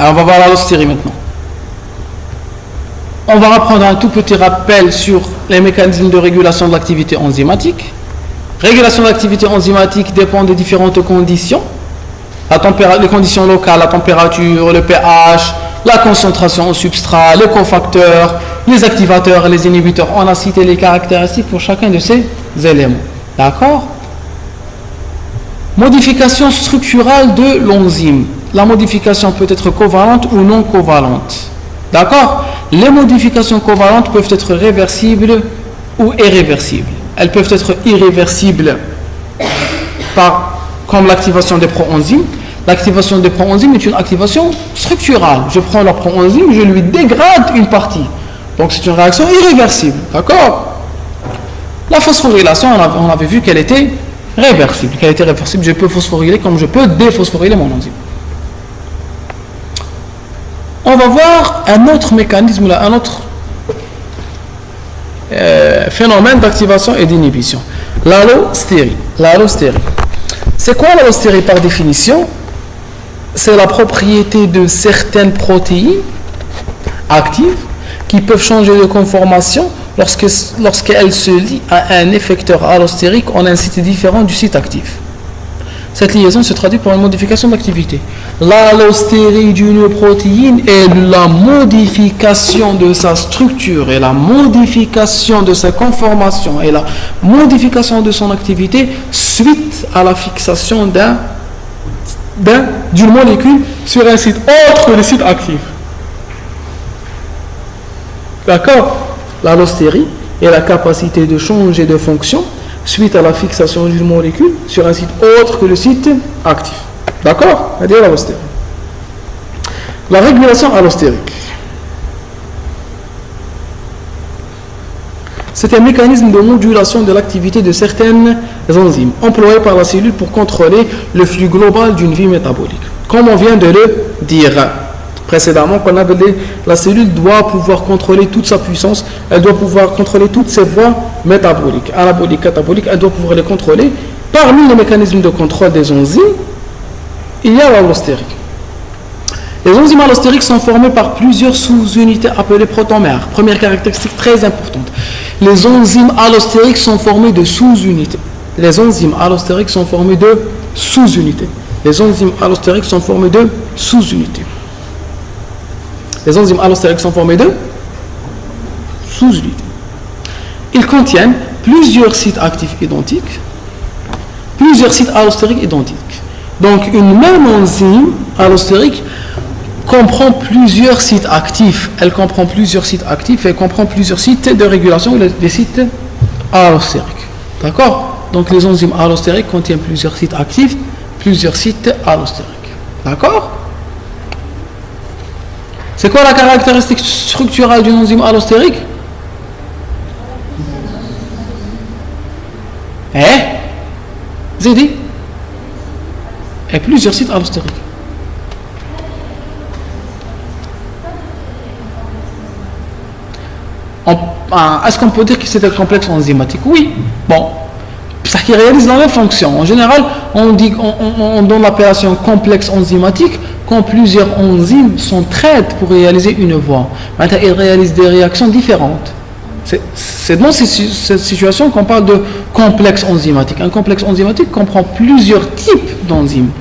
Alors on va voir l'allostérie maintenant. On va reprendre un tout petit rappel sur les mécanismes de régulation de l'activité enzymatique. Régulation de l'activité enzymatique dépend de différentes conditions. Les conditions locales, la température, le pH, la concentration au substrat, les cofacteurs, les activateurs et les inhibiteurs. On a cité les caractéristiques pour chacun de ces éléments. D'accord? Modification structurale de l'enzyme. La modification peut être covalente ou non covalente. D'accord? Les modifications covalentes peuvent être réversibles ou irréversibles. Elles peuvent être irréversibles comme l'activation des proenzymes. L'activation des proenzymes est une activation structurale. Je prends leur proenzyme, je lui dégrade une partie. Donc c'est une réaction irréversible. D'accord? La phosphorylation, on avait vu qu'elle était réversible. Je peux phosphoryler comme je peux déphosphoryler mon enzyme. On va voir un autre mécanisme, un autre phénomène d'activation et d'inhibition. L'allostérie. C'est quoi l'allostérie par définition? C'est la propriété de certaines protéines actives qui peuvent changer de conformation lorsqu'elles se lient à un effecteur allostérique en un site différent du site actif. Cette liaison se traduit par une modification d'activité. L'allostérie d'une protéine est la modification de sa structure et la modification de sa conformation et la modification de son activité suite à la fixation d'une molécule sur un site autre que le site actif. D'accord? L'allostérie est la capacité de changer de fonction suite à la fixation d'une molécule sur un site autre que le site actif. D'accord? C'est-à-dire l'allostérie. La régulation allostérique. C'est un mécanisme de modulation de l'activité de certaines enzymes employées par la cellule pour contrôler le flux global d'une vie métabolique. Comme on vient de le dire précédemment, la cellule doit pouvoir contrôler toute sa puissance, elle doit pouvoir contrôler toutes ses voies métaboliques, anaboliques, cataboliques, elle doit pouvoir les contrôler. Parmi les mécanismes de contrôle des enzymes, il y a l'allostérie. Les enzymes allostériques sont formées par plusieurs sous-unités appelées protomères. Première caractéristique très importante. Les enzymes allostériques sont formées de sous-unités. Les enzymes allostériques sont formées de sous-unités. Les enzymes allostériques sont formées de sous-unités. Les enzymes allostériques sont formées de sous-unités. Ils contiennent plusieurs sites actifs identiques, plusieurs sites allostériques identiques. Donc, une même enzyme allostérique comprend plusieurs sites actifs. Elle comprend plusieurs sites actifs et elle comprend plusieurs sites de régulation des sites allostériques. D'accord? Donc, les enzymes allostériques contiennent plusieurs sites actifs, plusieurs sites allostériques. D'accord? C'est quoi la caractéristique structurale d'une enzyme allostérique? Zédi? Et plusieurs sites allostériques. Est-ce qu'on peut dire que c'est un complexe enzymatique? Oui. Bon. Ça qui réalise la même fonction. En général, on donne l'appellation complexe enzymatique quand plusieurs enzymes s'entraident pour réaliser une voie. Maintenant, ils réalisent des réactions différentes. C'est dans cette situation qu'on parle de complexe enzymatique. Un complexe enzymatique comprend plusieurs types d'enzymes.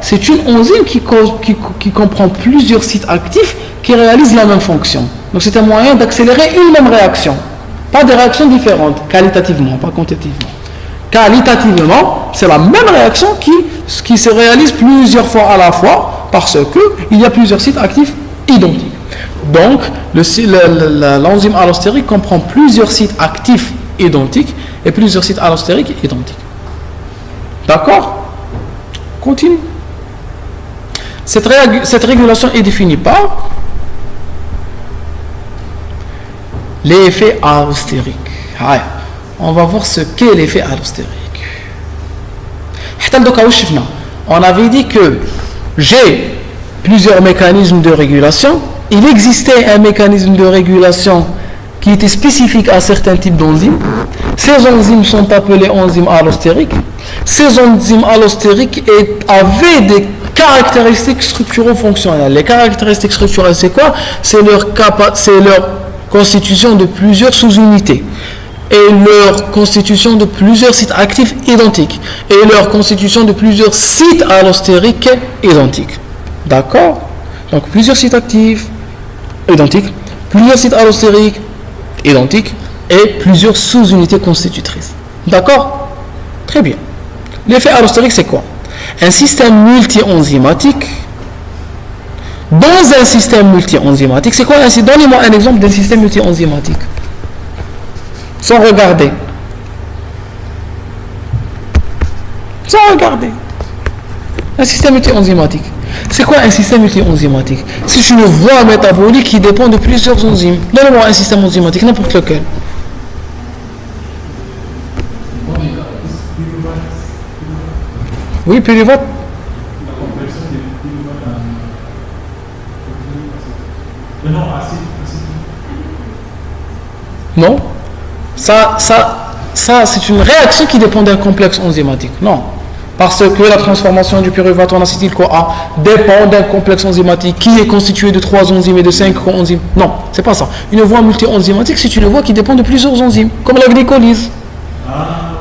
C'est une enzyme qui comprend plusieurs sites actifs qui réalisent la même fonction. Donc c'est un moyen d'accélérer une même réaction. Pas des réactions différentes, qualitativement, pas quantitativement. Qualitativement, c'est la même réaction qui se réalise plusieurs fois à la fois parce qu'il y a plusieurs sites actifs identiques. Donc, l'enzyme allostérique comprend plusieurs sites actifs identiques et plusieurs sites allostériques identiques. D'accord? Continue. Cette régulation est définie par l'effet allostérique. On va voir ce qu'est l'effet allostérique. On avait dit que j'ai plusieurs mécanismes de régulation. Il existait un mécanisme de régulation qui était spécifique à certains types d'enzymes. Ces enzymes sont appelées enzymes allostériques. Ces enzymes allostériques avaient des caractéristiques structuro-fonctionnelles. Les caractéristiques structurelles, c'est quoi? C'est leur constitution de plusieurs sous-unités et leur constitution de plusieurs sites actifs identiques et leur constitution de plusieurs sites allostériques identiques. D'accord? Donc plusieurs sites actifs identiques, plusieurs sites allostériques identiques et plusieurs sous-unités constitutrices. D'accord? Très bien. L'effet allostérique, c'est quoi? Un système multi-enzymatique. Dans un système multi-enzymatique, c'est quoi? Donnez-moi un exemple d'un système multi-enzymatique. Sans regarder. Sans regarder. Un système multi-enzymatique. C'est quoi un système multi-enzymatique? C'est une voie métabolique qui dépend de plusieurs enzymes. Donnez-moi un système enzymatique, n'importe lequel. Oui, pyruvate. Non. Ça c'est une réaction qui dépend d'un complexe enzymatique. Non. Parce que la transformation du pyruvate en acétyl-CoA dépend d'un complexe enzymatique qui est constitué de 3 enzymes et de 5 coenzymes. Non, c'est pas ça. Une voie multi-enzymatique, c'est une voie qui dépend de plusieurs enzymes, comme la glycolyse,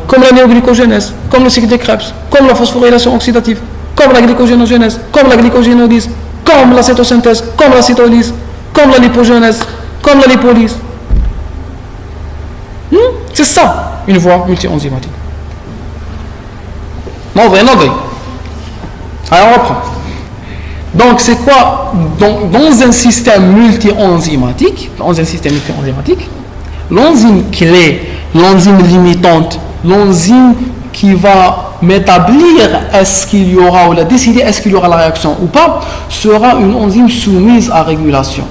comme la néoglycogénèse, comme le cycle de Krebs, comme la phosphorylation oxydative, comme la glycogénogénèse, comme la glycogénolyse, comme la cétosynthèse, comme la cytolyse, comme la lipogénèse, comme la lipolyse. C'est ça, une voie multi-enzymatique. Non, vrai. Alors on reprend. Donc c'est quoi? Donc, dans un système multi-enzymatique, l'enzyme clé, l'enzyme limitante, l'enzyme qui va m'établir est-ce qu'il y aura ou la décider est-ce qu'il y aura la réaction ou pas, sera une enzyme soumise à régulation.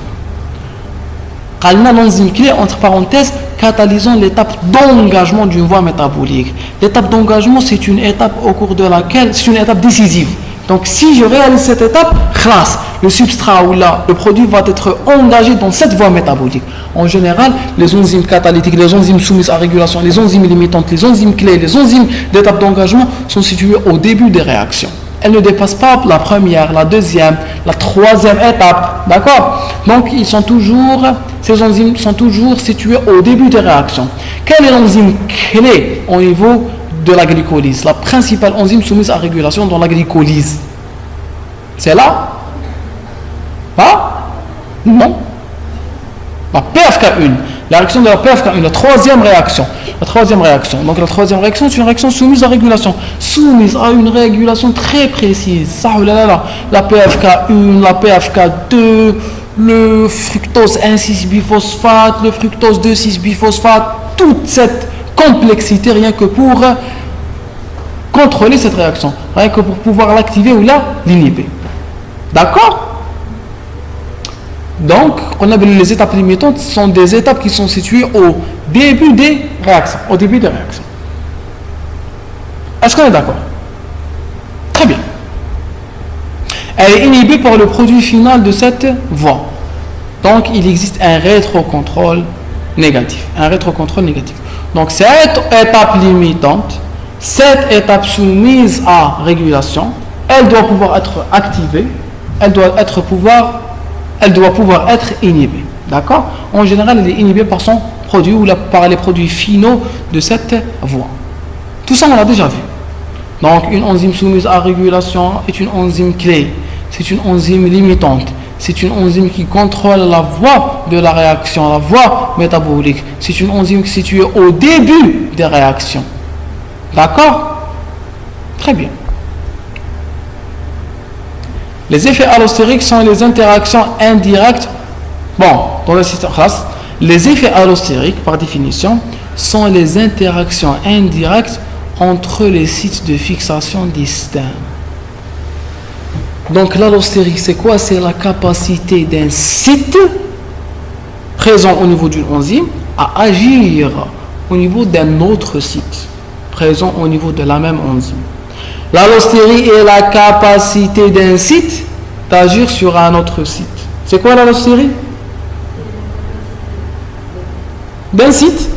L'enzyme clé, entre parenthèses, catalysant l'étape d'engagement d'une voie métabolique. L'étape d'engagement, c'est une étape au cours de laquelle, c'est une étape décisive. Donc si je réalise cette étape, le substrat ou le produit va être engagé dans cette voie métabolique. En général, les enzymes catalytiques, les enzymes soumises à régulation, les enzymes limitantes, les enzymes clés, les enzymes d'étape d'engagement sont situées au début des réactions. Elles ne dépassent pas la première, la deuxième, la troisième étape. D'accord? Donc ces enzymes sont toujours situées au début des réactions. Quelle est l'enzyme clé au niveau de la glycolyse? La principale enzyme soumise à régulation dans la glycolyse. C'est là? Non. La PFK1. La réaction de la PFK1, la troisième réaction. Donc la troisième réaction, c'est une réaction soumise à régulation. Soumise à une régulation très précise. Ça, la PFK1, la PFK2, le fructose 1,6-biphosphate, le fructose 2,6-biphosphate, toute cette complexité rien que pour contrôler cette réaction, rien que pour pouvoir l'activer ou l'inhiber. D'accord? Donc, on a vu les étapes limitantes sont des étapes qui sont situées au début des réactions. Est-ce qu'on est d'accord? Très bien. Elle est inhibée par le produit final de cette voie. Donc, il existe un rétrocontrôle négatif. Donc, cette étape limitante, cette étape soumise à régulation, elle doit pouvoir être activée, elle doit pouvoir être inhibée. D'accord? En général, elle est inhibée par son produit ou par les produits finaux de cette voie. Tout ça, on l'a déjà vu. Donc, une enzyme soumise à régulation est une enzyme clé. C'est une enzyme limitante. C'est une enzyme qui contrôle la voie de la réaction, la voie métabolique. C'est une enzyme située au début des réactions. D'accord? Très bien. Les effets allostériques sont les interactions indirectes. Dans le système classe, les effets allostériques, par définition, sont les interactions indirectes entre les sites de fixation distincts. Donc l'allostérie, c'est quoi? C'est la capacité d'un site présent au niveau d'une enzyme à agir au niveau d'un autre site présent au niveau de la même enzyme. L'allostérie est la capacité d'un site d'agir sur un autre site. C'est quoi l'allostérie? D'un site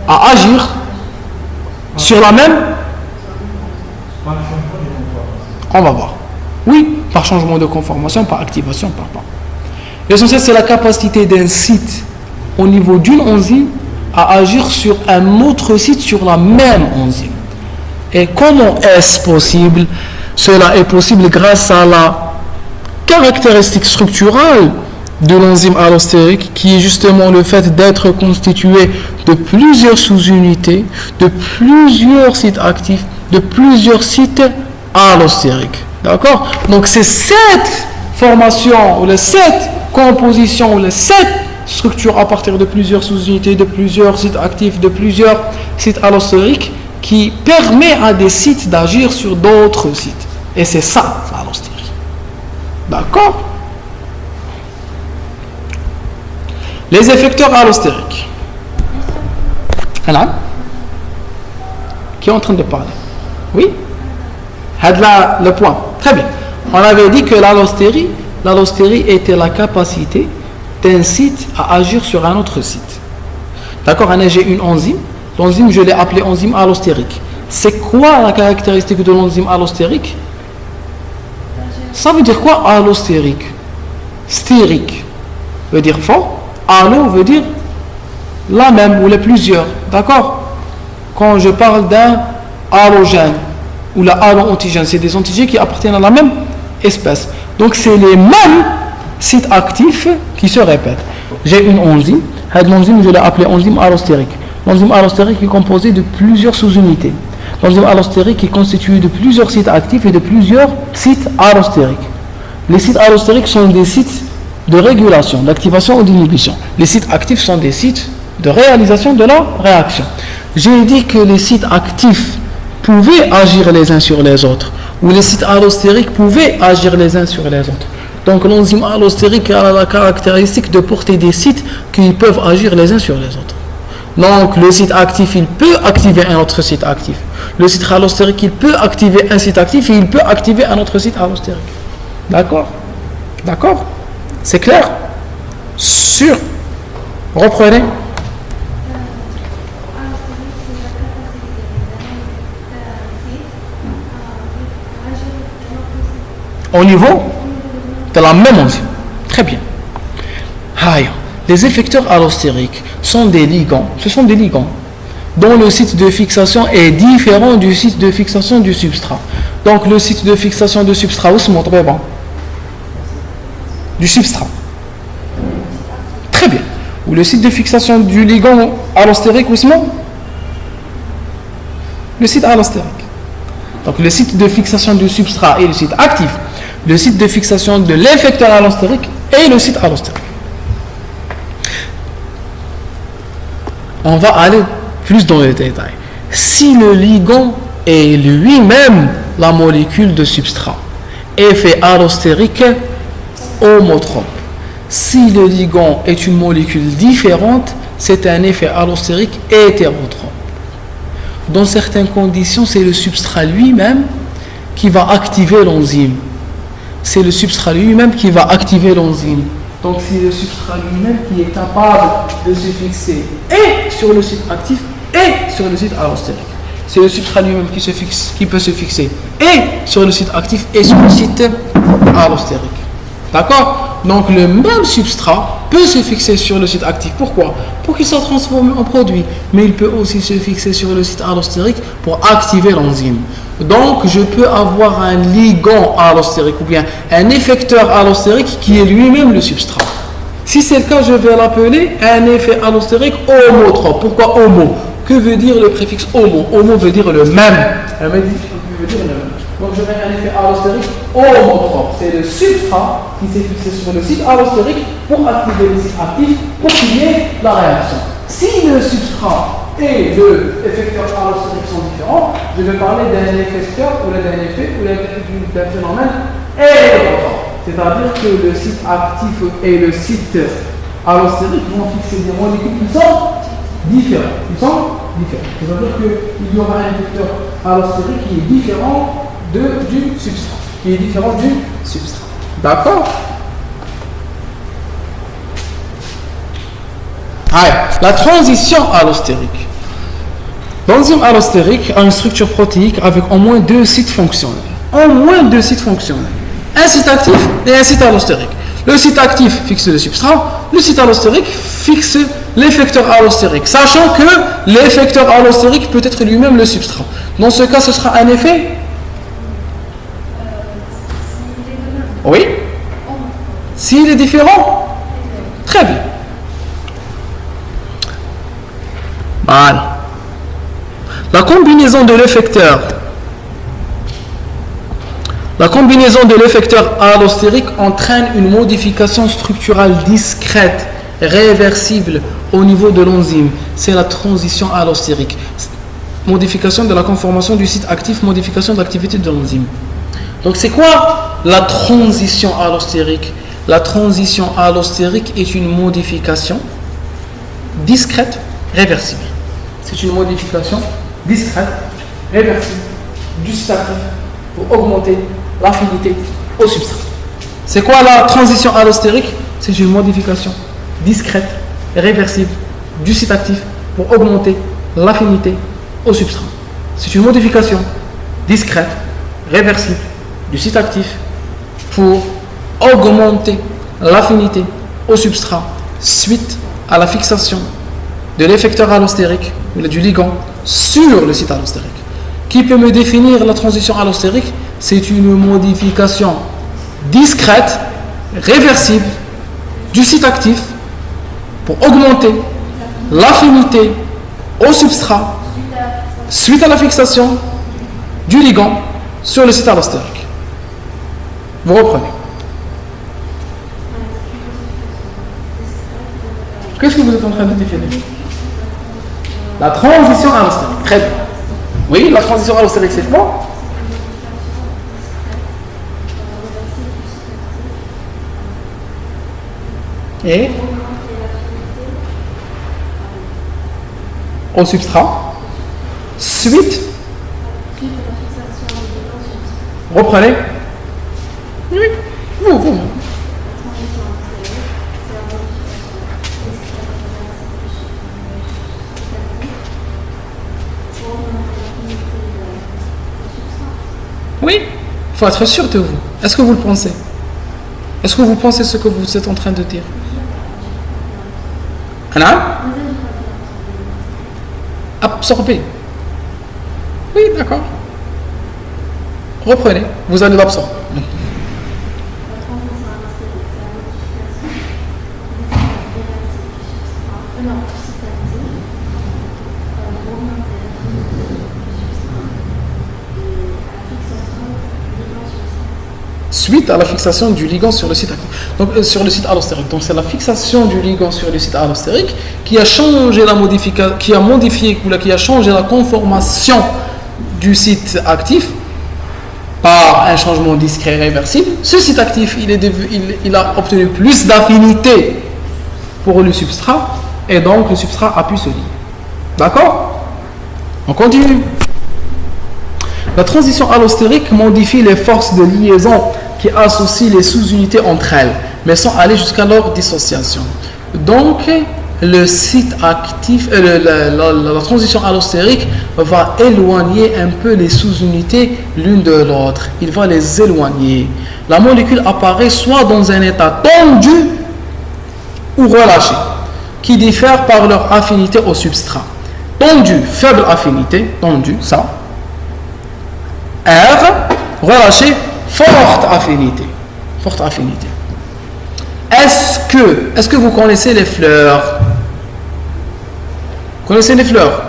à agir sur la même On va voir. Oui, par changement de conformation, par activation, par. L'essentiel, c'est la capacité d'un site au niveau d'une enzyme à agir sur un autre site sur la même enzyme. Et comment est-ce possible? Cela est possible grâce à la caractéristique structurale de l'enzyme allostérique, qui est justement le fait d'être constitué de plusieurs sous-unités, de plusieurs sites actifs, de plusieurs sites allostériques. D'accord? Donc c'est cette formation, ou cette composition, ou cette structure à partir de plusieurs sous-unités, de plusieurs sites actifs, de plusieurs sites allostériques, qui permet à des sites d'agir sur d'autres sites. Et c'est ça, l'allostérie. D'accord? Les effecteurs allostériques. Alors, qui est en train de parler? Oui? Là, le point. Très bien. On avait dit que l'allostérie était la capacité d'un site à agir sur un autre site. D'accord? J'ai une enzyme. L'enzyme, je l'ai appelée enzyme allostérique. C'est quoi la caractéristique de l'enzyme allostérique? Ça veut dire quoi, allostérique? Stérique veut dire fort. Allo veut dire la même ou les plusieurs. D'accord? Quand je parle d'un allogène ou la allo-antigène, c'est des antigènes qui appartiennent à la même espèce. Donc c'est les mêmes sites actifs qui se répètent. J'ai une enzyme. Cette enzyme, je l'ai appelée enzyme allostérique. L'enzyme allostérique est composée de plusieurs sous-unités. L'enzyme allostérique est constituée de plusieurs sites actifs et de plusieurs sites allostériques. Les sites allostériques sont des sites de régulation, d'activation ou d'inhibition. Les sites actifs sont des sites de réalisation de la réaction. J'ai dit que les sites actifs pouvaient agir les uns sur les autres, ou les sites allostériques pouvaient agir les uns sur les autres. Donc l'enzyme allostérique a la caractéristique de porter des sites qui peuvent agir les uns sur les autres. Donc le site actif, il peut activer un autre site actif. Le site allostérique, il peut activer un site actif et il peut activer un autre site allostérique. D'accord? D'accord? C'est clair? Sûr? Reprenez. Au niveau de la même enzyme. Très bien. Les effecteurs allostériques sont des ligands. Ce sont des ligands dont le site de fixation est différent du site de fixation du substrat. Donc le site de fixation du substrat, où se montre bon? Du substrat. Très bien. Ou le site de fixation du ligand allostérique, où se montre? Le site allostérique. Donc le site de fixation du substrat est le site actif. Le site de fixation de l'effecteur allostérique est le site allostérique. On va aller plus dans les détails. Si le ligand est lui-même la molécule de substrat, effet allostérique homotrope. Si le ligand est une molécule différente, c'est un effet allostérique hétérotrope. Dans certaines conditions, c'est le substrat lui-même qui va activer l'enzyme. C'est le substrat lui-même qui va activer l'enzyme. Donc c'est le substrat lui-même qui est capable de se fixer et sur le site actif et sur le site allostérique. C'est le substrat lui-même qui peut se fixer et sur le site actif et sur le site allostérique. D'accord? Donc le même substrat peut se fixer sur le site actif. Pourquoi? Pour qu'il soit transformé en produit. Mais il peut aussi se fixer sur le site allostérique pour activer l'enzyme. Donc je peux avoir un ligand allostérique ou bien un effecteur allostérique qui est lui-même le substrat. Si c'est le cas, je vais l'appeler un effet allostérique homotrope. Pourquoi homo? Que veut dire le préfixe homo? Homo veut dire le même. Veut dire le même. Donc je mets un effet allostérique homotrope. C'est le substrat qui s'est fixé sur le site allostérique pour activer le site actif pour qu'il y ait la réaction. Si le substrat et l'effecteur allostérique sont différents, je vais parler d'un effecteur ou d'un effet ou d'un phénomène hétérotrope. C'est-à-dire que le site actif et le site allostérique vont fixer des molécules qui sont différentes. C'est-à-dire qu'il y aura un effecteur allostérique qui est différent du substrat. D'accord? La transition allostérique. L'enzyme allostérique a une structure protéique avec au moins deux sites fonctionnels. ont moins de sites fonctionnels. Un site actif et un site allostérique. Le site actif fixe le substrat, le site allostérique fixe l'effecteur allostérique, sachant que l'effecteur allostérique peut être lui-même le substrat. Dans ce cas, ce sera un effet. Oui. S'il est différent, très bien. Voilà. La combinaison de l'effecteur allostérique entraîne une modification structurale discrète, réversible au niveau de l'enzyme. C'est la transition allostérique. Modification de la conformation du site actif, modification de l'activité de l'enzyme. Donc c'est quoi la transition allostérique? La transition allostérique est une modification discrète, réversible. C'est une modification discrète, réversible du site actif pour augmenter l'affinité au substrat. C'est quoi la transition allostérique? C'est une modification discrète, réversible du site actif pour augmenter l'affinité au substrat. C'est une modification discrète, réversible du site actif pour augmenter l'affinité au substrat suite à la fixation de l'effecteur allostérique ou du ligand sur le site allostérique. Qui peut me définir la transition allostérique? C'est une modification discrète, réversible du site actif pour augmenter l'affinité au substrat suite à la fixation du ligand sur le site allostérique. Vous reprenez. Qu'est-ce que vous êtes en train de définir? La transition allostérique. Très bien. Oui, la transition allostérique, c'est quoi? Et au substrat suite. Reprenez. Oui, vous. Oui, il faut être sûr de vous. Est-ce que vous le pensez? Est-ce que vous pensez ce que vous êtes en train de dire? Anna? Absorber. Oui, d'accord. Reprenez, vous allez l'absorber. Suite à la fixation du ligand sur le site actif. Donc sur le site allostérique. Donc c'est la fixation du ligand sur le site allostérique qui a changé la modification, qui a modifié ou qui a changé la conformation du site actif par un changement discret réversible. Ce site actif, il a obtenu plus d'affinité pour le substrat et donc le substrat a pu se lier. D'accord? On continue. La transition allostérique modifie les forces de liaison qui associent les sous-unités entre elles, mais sans aller jusqu'à leur dissociation. Donc, le site actif, la transition allostérique va éloigner un peu les sous-unités l'une de l'autre. Il va les éloigner. La molécule apparaît soit dans un état tendu ou relâché, qui diffèrent par leur affinité au substrat. Tendu, faible affinité, tendu, ça. R, relâché, forte affinité. Forte affinité. Est-ce que vous connaissez les fleurs? Vous connaissez les fleurs?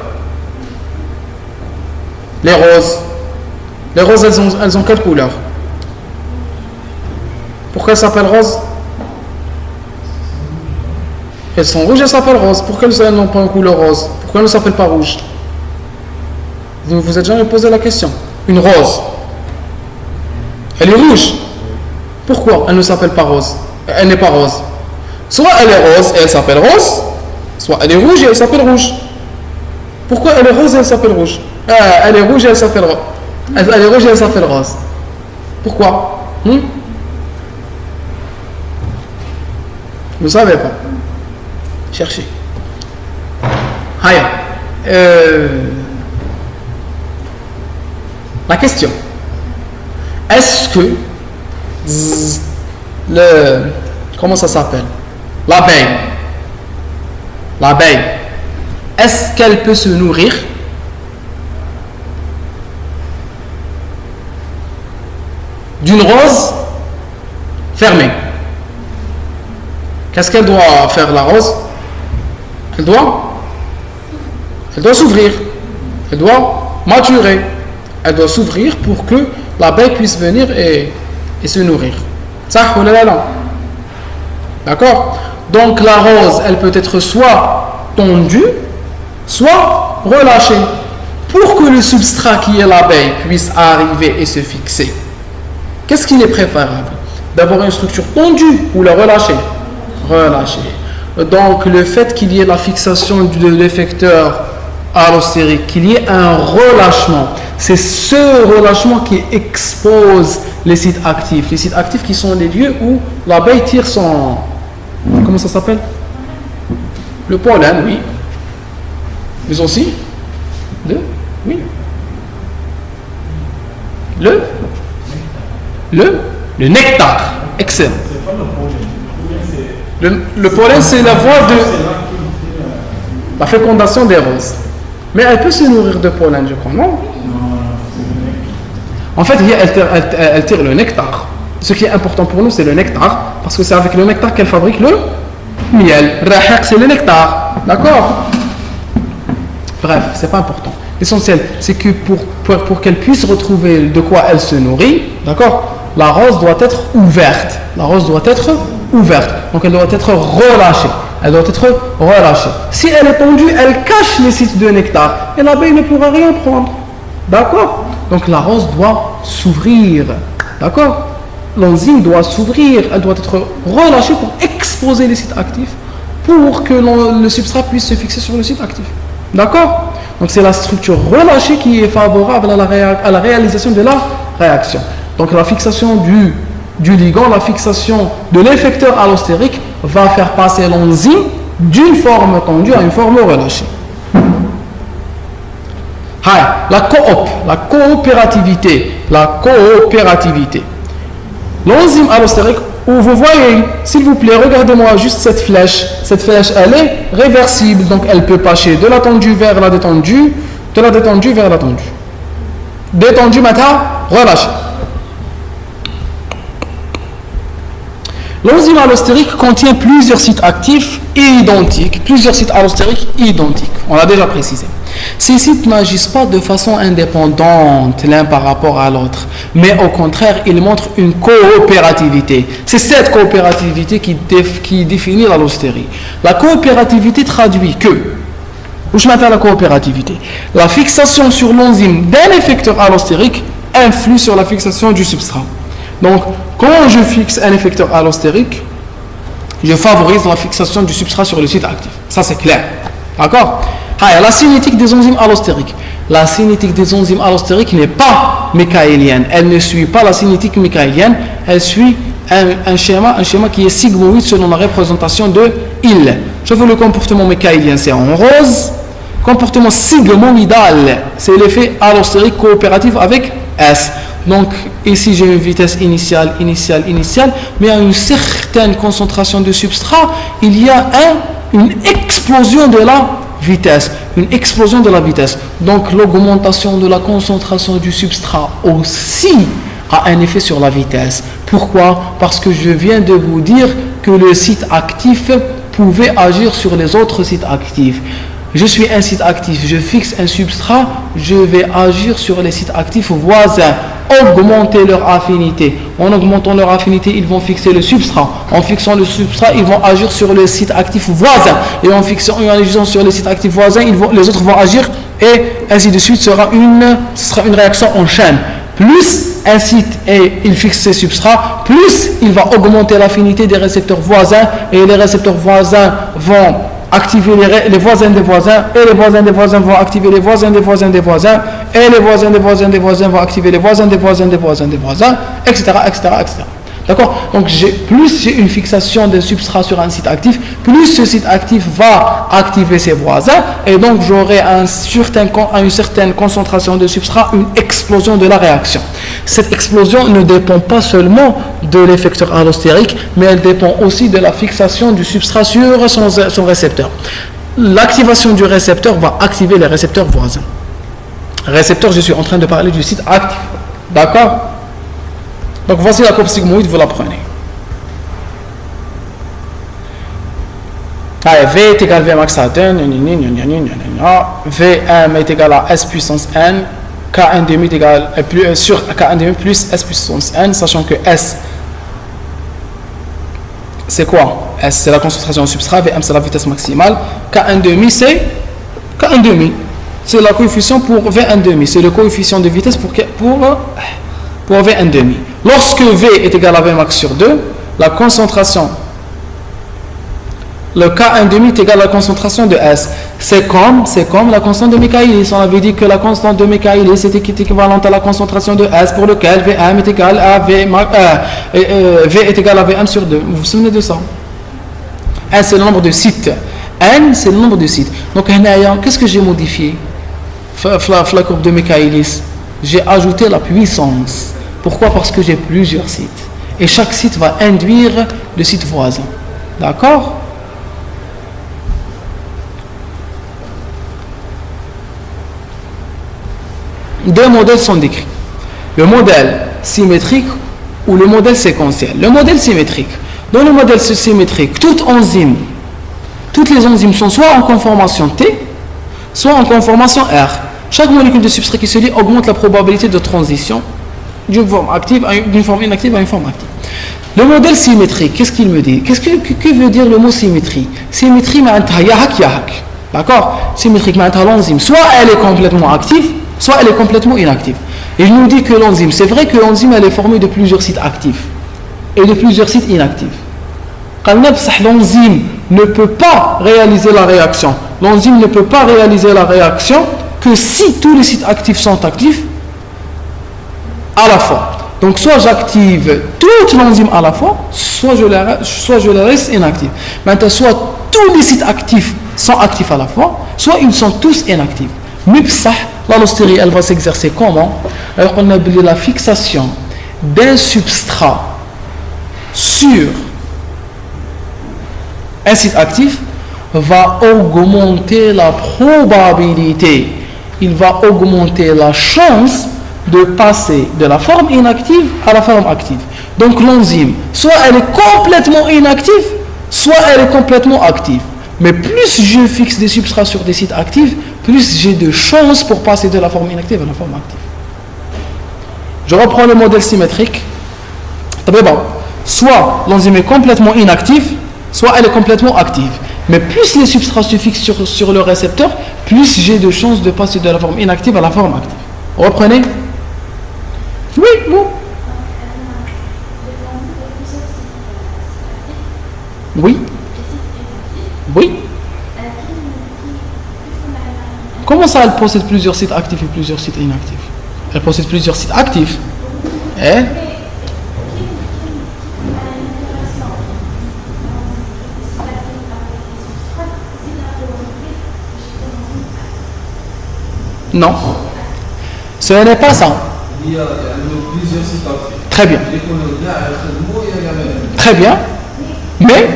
Les roses. Les roses, elles ont quelle couleur? Pourquoi elles s'appellent roses? Elles sont rouges, elles s'appellent roses. Pourquoi elles n'ont pas une couleur rose? Pourquoi elles ne s'appellent pas rouges? Vous ne vous êtes jamais posé la question. Une rose, elle est rouge. Pourquoi elle ne s'appelle pas rose? Elle n'est pas rose. Soit elle est rose et elle s'appelle rose, soit elle est rouge et elle s'appelle rouge. Pourquoi elle est rose et elle s'appelle rouge? Elle est rouge et elle s'appelle rose. Elle est rouge et elle s'appelle rose. Pourquoi? Vous ne savez pas. Cherchez. La question. est-ce que comment ça s'appelle, l'abeille, est-ce qu'elle peut se nourrir d'une rose fermée? Qu'est-ce qu'elle doit faire, la rose? Elle doit s'ouvrir, elle doit maturer, elle doit s'ouvrir pour que l'abeille puisse venir et se nourrir. Ça, on est là. D'accord? Donc la rose, elle peut être soit tondue, soit relâchée. Pour que le substrat qui est l'abeille puisse arriver et se fixer, qu'est-ce qu'il est préférable? D'avoir une structure tondue ou la relâcher? Relâcher. Donc le fait qu'il y ait la fixation de l'effecteur allostérique, qu'il y ait un relâchement, c'est ce relâchement qui expose les sites actifs. Les sites actifs qui sont les lieux où l'abeille tire son... Comment ça s'appelle? Le pollen, oui. Mais aussi oui. Le nectar. Excellent. Le pollen, c'est la voie de la fécondation des roses. Mais elle peut se nourrir de pollen, je crois, non? En fait, elle tire le nectar. Ce qui est important pour nous, c'est le nectar, parce que c'est avec le nectar qu'elle fabrique le miel. Rahiq, c'est le nectar. D'accord? Bref, c'est pas important. L'essentiel, c'est que pour qu'elle puisse retrouver de quoi elle se nourrit, d'accord, la rose doit être ouverte. La rose doit être ouverte. Donc elle doit être relâchée. Elle doit être relâchée. Si elle est tendue, elle cache les sites de nectar et l'abeille ne pourra rien prendre. D'accord? Donc la rose doit s'ouvrir. D'accord? L'enzyme doit s'ouvrir. Elle doit être relâchée pour exposer les sites actifs pour que le substrat puisse se fixer sur le site actif. D'accord? Donc c'est la structure relâchée qui est favorable à la réalisation de la réaction. Donc la fixation du ligand, la fixation de l'effecteur allostérique va faire passer l'enzyme d'une forme tendue à une forme relâchée. La coopérativité. L'enzyme allostérique, où vous voyez, s'il vous plaît, regardez-moi juste cette flèche. Cette flèche, elle est réversible, donc elle peut passer de la tendue vers la détendue, de la détendue vers la tendue. Détendue, maintenant, relâchée. L'enzyme allostérique contient plusieurs sites actifs identiques, plusieurs sites allostériques identiques. On l'a déjà précisé. Ces sites n'agissent pas de façon indépendante l'un par rapport à l'autre, mais au contraire, ils montrent une coopérativité. C'est cette coopérativité qui définit l'allostérie. La coopérativité traduit que, où je m'appelle la coopérativité, la fixation sur l'enzyme d'un effecteur allostérique influe sur la fixation du substrat. Donc, quand je fixe un effecteur allostérique, je favorise la fixation du substrat sur le site actif. Ça, c'est clair. D'accord? La cinétique des enzymes allostériques. La cinétique des enzymes allostériques n'est pas michaélienne. Elle ne suit pas la cinétique michaélienne. Elle suit un schéma qui est sigmoïde selon la représentation de Hill. Je veux le comportement michaélien, c'est en rose. Comportement sigmoïdal, c'est l'effet allostérique coopératif avec S. Donc ici j'ai une vitesse initiale, mais à une certaine concentration de substrat, il y a une explosion de la vitesse. Donc l'augmentation de la concentration du substrat aussi a un effet sur la vitesse. Pourquoi? Parce que je viens de vous dire que le site actif pouvait agir sur les autres sites actifs. Je suis un site actif, je fixe un substrat, je vais agir sur les sites actifs voisins, augmenter leur affinité. En augmentant leur affinité, ils vont fixer le substrat. En fixant le substrat, ils vont agir sur les sites actifs voisins. Et en agissant sur les sites actifs voisins, les autres vont agir et ainsi de suite. Ce sera une réaction en chaîne. Plus un site il fixe ses substrats, plus il va augmenter l'affinité des récepteurs voisins et les récepteurs voisins vont activer les voisins des voisins et les voisins des voisins vont activer les voisins des voisins des voisins et les voisins des voisins des voisins vont activer les voisins des voisins des voisins des voisins, etc. D'accord? Donc plus j'ai une fixation d'un substrat sur un site actif, plus ce site actif va activer ses voisins, et donc j'aurai à une certaine concentration de substrat une explosion de la réaction. Cette explosion ne dépend pas seulement de l'effecteur allostérique, mais elle dépend aussi de la fixation du substrat sur son récepteur. L'activation du récepteur va activer les récepteurs voisins. Récepteur, je suis en train de parler du site actif. D'accord? Donc voici la courbe sigmoïde, vous la prenez. Allez, V est égal à V max à 2, Vm est égal à S puissance n, Kn demi est égal à sur Kn demi plus S puissance n, sachant que S, c'est quoi? S, c'est la concentration au substrat, Vm, c'est la vitesse maximale, Kn demi, c'est Kn demi. C'est la coefficient pour Vn demi, c'est le coefficient de vitesse pour Vn demi. Lorsque V est égal à V max sur 2, la concentration, le K1 demi est égal à la concentration de S. C'est comme la constante de Michaelis. On avait dit que la constante de Michaelis était équivalente à la concentration de S pour lequel Vm est égal à V est égal à Vm sur 2. Vous vous souvenez de ça? S, c'est le nombre de sites. N, c'est le nombre de sites. Donc, qu'est-ce que j'ai modifié? La courbe de Michaelis, j'ai ajouté la puissance. Pourquoi? Parce que j'ai plusieurs sites. Et chaque site va induire le site voisin. D'accord? Deux modèles sont décrits. Le modèle symétrique ou le modèle séquentiel. Le modèle symétrique. Dans le modèle symétrique, toutes les enzymes sont soit en conformation T, soit en conformation R. Chaque molécule de substrat qui se lie augmente la probabilité de transition d'une forme active d'une forme inactive à une forme active. Le modèle symétrique, qu'est-ce qu'il me dit? Que veut dire le mot symétrie? Symétrie, d'accord? Symétrique, l'enzyme, soit elle est complètement active, soit elle est complètement inactive. Et je nous dis que l'enzyme, c'est vrai que l'enzyme elle est formée de plusieurs sites actifs et de plusieurs sites inactifs. L'enzyme ne peut pas réaliser la réaction. L'enzyme ne peut pas réaliser la réaction que si tous les sites actifs sont actifs à la fois. Donc soit j'active toute l'enzyme à la fois, soit je la laisse inactive. Maintenant, soit tous les sites actifs sont actifs à la fois, soit ils sont tous inactifs. Mais l'allostérie, elle va s'exercer comment? Alors on a oublié la fixation d'un substrat sur un site actif va augmenter la probabilité, il va augmenter la chance de passer de la forme inactive à la forme active. Donc l'enzyme, soit elle est complètement inactive, soit elle est complètement active. Mais plus je fixe des substrats sur des sites actifs, plus j'ai de chances pour passer de la forme inactive à la forme active. Je reprends le modèle symétrique. Soit l'enzyme est complètement inactive, soit elle est complètement active. Mais plus les substrats se fixent sur le récepteur, plus j'ai de chances de passer de la forme inactive à la forme active. Reprenez. Oui, bon. Oui. Oui. Comment ça, elle possède plusieurs sites actifs et plusieurs sites inactifs? Elle possède plusieurs sites actifs. Eh? Non. Ce n'est pas ça. Très bien. Très bien. Mais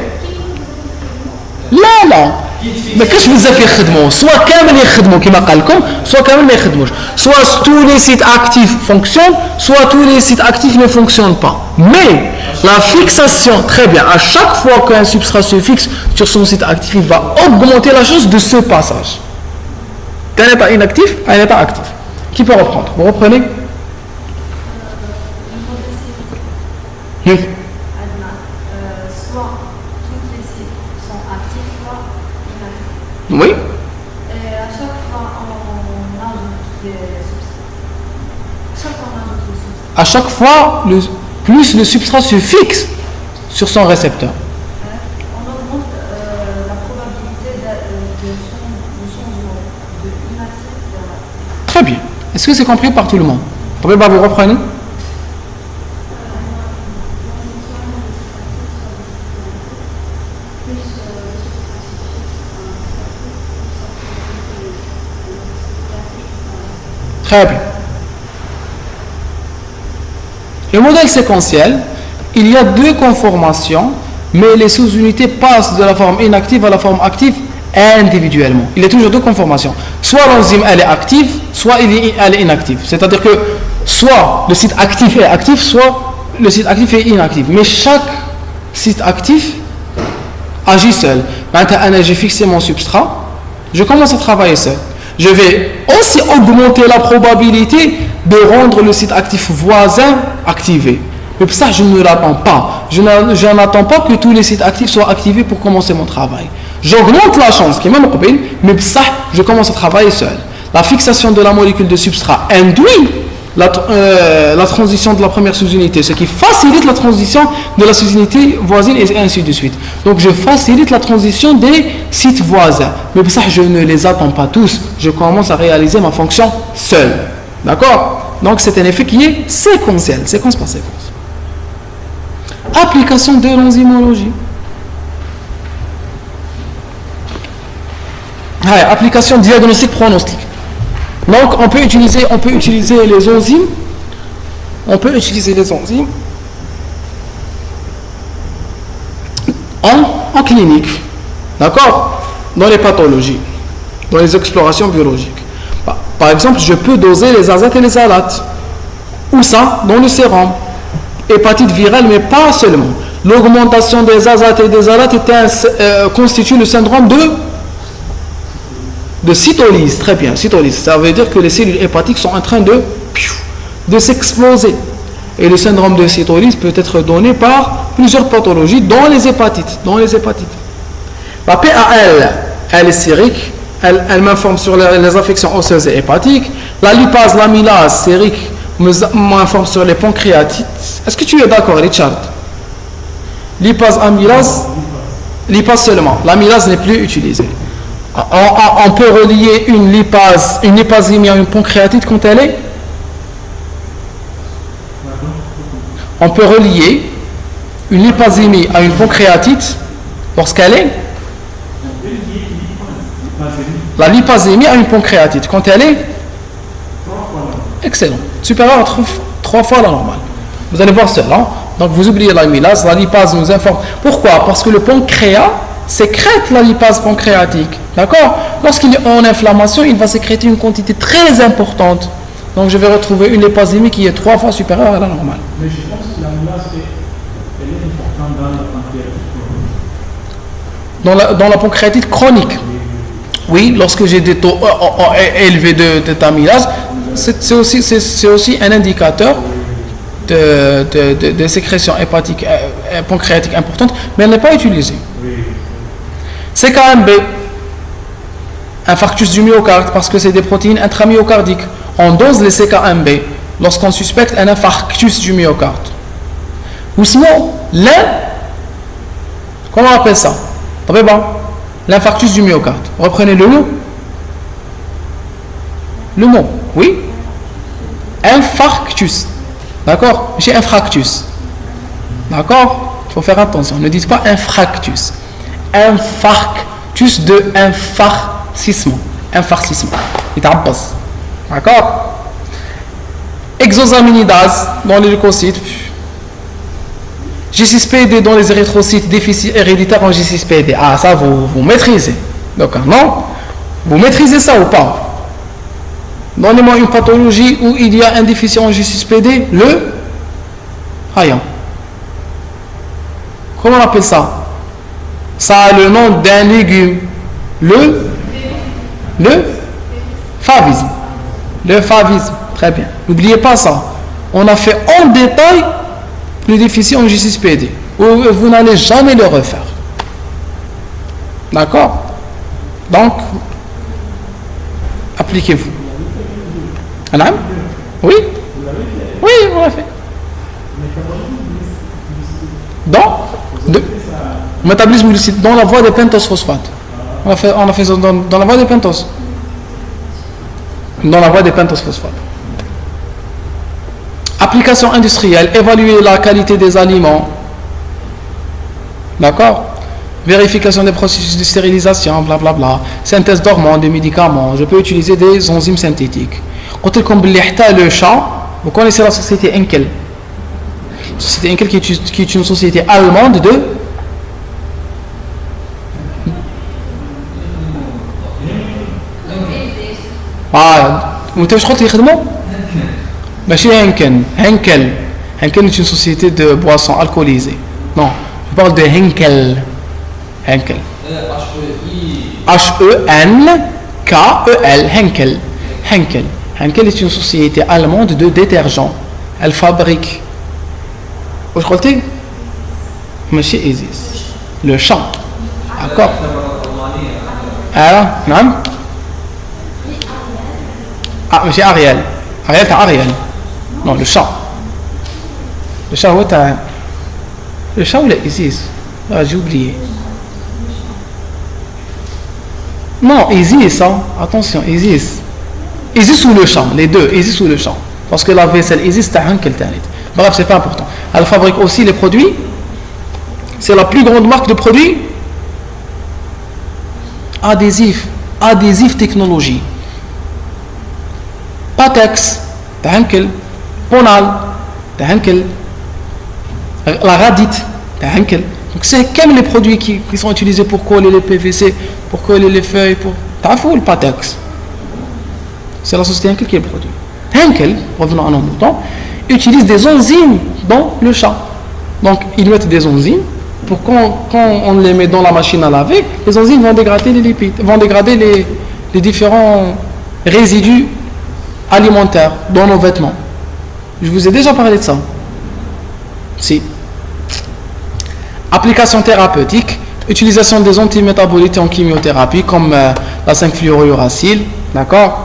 là. Mais qu'est-ce que vous avez fait? Soit كامل يخدموا كما قال لكم, soit كامل ما يخدموش. Soit tous les sites actifs fonctionnent, soit tous les sites actifs ne fonctionnent pas. Mais la fixation, très bien, à chaque fois qu'un substrat se fixe sur son site actif, il va augmenter la chance de ce passage. Quand elle n'est pas inactif, elle n'est pas actif. Qui peut reprendre? Vous reprenez? Oui. Oui. Et à chaque fois, on ajoute des substrats. À chaque fois, plus le substrat se fixe sur son récepteur. On augmente la probabilité de changement de inactif vers actif. Très bien. Est-ce que c'est compris par tout le monde? Vous reprenez? Très bien. Le modèle séquentiel, il y a deux conformations, mais les sous-unités passent de la forme inactive à la forme active individuellement. Il y a toujours deux conformations. Soit l'enzyme elle est active, soit elle est inactive. C'est-à-dire que soit le site actif est actif, soit le site actif est inactif. Mais chaque site actif agit seul. Maintenant, j'ai fixé mon substrat, je commence à travailler seul. Je vais aussi augmenter la probabilité de rendre le site actif voisin activé. Mais pour ça, je ne l'attends pas. Je n'attends pas que tous les sites actifs soient activés pour commencer mon travail. J'augmente la chance, qui est même mobile, mais pour ça, je commence à travailler seul. La fixation de la molécule de substrat induit la transition de la première sous-unité, ce qui facilite la transition de la sous-unité voisine et ainsi de suite. Donc je facilite la transition des sites voisins. Mais pour ça, je ne les attends pas tous. Je commence à réaliser ma fonction seule. D'accord? Donc c'est un effet qui est séquentiel, séquence par séquence. Application de l'enzymologie. Application diagnostic pronostic. Donc on peut utiliser les enzymes. En clinique. D'accord? Dans les pathologies, dans les explorations biologiques. Par exemple, je peux doser les azates et les alates. Ou ça, dans le sérum. Hépatite virale, mais pas seulement. L'augmentation des azates et des alates constitue le syndrome de cytolyse. Très bien, cytolyse. Ça veut dire que les cellules hépatiques sont en train de s'exploser. Et le syndrome de cytolyse peut être donné par plusieurs pathologies, dont les hépatites. La PAL, elle est sérique. Elle m'informe sur les affections osseuses et hépatiques. La lipase, l'amylase sérique m'informe sur les pancréatites. Est-ce que tu es d'accord, Richard? Lipase, amylase, lipase seulement. L'amylase n'est plus utilisée. On peut relier une lipasémie à une pancréatite quand elle est. On peut relier une lipasémie à une pancréatite lorsqu'elle est. La lipasémie à une pancréatite quand elle est. Excellent. Supérieur à 3 fois la normale. Vous allez voir cela. Donc vous oubliez l'amylase. La lipase nous informe. Pourquoi? Parce que le pancréas sécrète la lipase pancréatique. D'accord? Lorsqu'il est en inflammation, il va sécréter une quantité très importante. Donc je vais retrouver une lipasémie qui est 3 fois supérieure à la normale. Mais je pense que l'amylase elle est importante dans la pancréatite. Dans la pancréatite chronique. Oui, lorsque j'ai des taux élevés d'amylase, c'est aussi un indicateur de sécrétion hépatique pancréatique importante, mais elle n'est pas utilisée. CKMB, infarctus du myocarde, parce que c'est des protéines intramyocardiques. On dose les CKMB lorsqu'on suspecte un infarctus du myocarde. Ou sinon, comment on appelle ça? L'infarctus du myocarde. Reprenez le mot. Le mot, oui. Infarctus. D'accord? J'ai infarctus. D'accord? Il faut faire attention. Ne dites pas infarctus. Infarctus de infarcissement. Infarcissement. D'accord? Exosaminidase dans les leucocytes. G6PD dans les érythrocytes, déficit héréditaire en G6PD. Ah, ça, vous maîtrisez. D'accord, non? Vous maîtrisez ça ou pas? Donnez-moi une pathologie où il y a un déficit en G6PD, le rayon. Comment on appelle ça? Ça a le nom d'un légume. Le favisme. Le favisme. Très bien. N'oubliez pas ça. On a fait en détail le déficit en G6PD. Vous n'allez jamais le refaire. D'accord? Donc, appliquez-vous. Madame? Oui? Oui, on l'a fait. Métabolisme glucide dans la voie des pentoses phosphates. On a fait dans la voie des pentoses. Dans la voie des pentoses phosphates. Application industrielle, évaluer la qualité des aliments. D'accord? Vérification des processus de stérilisation, blablabla. Synthèse d'hormones, de médicaments. Je peux utiliser des enzymes synthétiques. قلت لكم باللي حتى le chat, vous connaissez la société Henkel. La société Henkel qui est une société allemande de وانت واش قلت يخدموا ماشي Henkel est une société de boissons alcoolisées. Non, je parle de Henkel. Henkel. Henkel est une société allemande de détergents. Elle fabrique. واش قلتي ماشي إيزيس le champ. D'accord. نعم. ماشي Ariel تاع Ariel. Non, le champ. Le champ هو تاع le champ ولا إيزيس. J'ai oublié. Non, Isis, hein. Attention, Isis. Isis ou le champ, les deux, Isis ou le champ. Parce que la vaisselle Isis, c'est un quelqu'un. Bref, c'est pas important. Elle fabrique aussi les produits. C'est la plus grande marque de produits adhésif technologie. Patex, t'as Henkel. Ponal, t'as Henkel. La radite, t'as Henkel. Donc c'est comme les produits qui sont utilisés pour coller les PVC, pour coller les feuilles, pour... T'as fou le Patex. C'est la société Henkel qui est le produit. Henkel, revenons à nos moutons, utilise des enzymes dans le chat. Donc ils mettent des enzymes pour quand on les met dans la machine à laver, les enzymes vont dégrader les lipides, vont dégrader les différents résidus alimentaires dans nos vêtements. Je vous ai déjà parlé de ça. Si. Application thérapeutique, utilisation des antimétabolites en chimiothérapie comme la 5-fluorouracile, d'accord.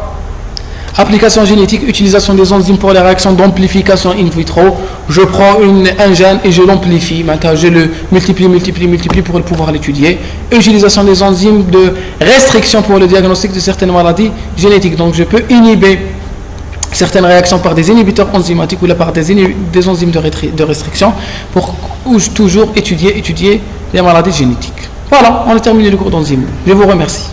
Application génétique, utilisation des enzymes pour les réactions d'amplification in vitro. Je prends un gène et je l'amplifie. Maintenant, je le multiplie pour pouvoir l'étudier. Utilisation des enzymes de restriction pour le diagnostic de certaines maladies génétiques. Donc, je peux inhiber certaines réactions par des inhibiteurs enzymatiques ou par des enzymes de restriction pour toujours étudier les maladies génétiques. Voilà, on a terminé le cours d'enzymes. Je vous remercie.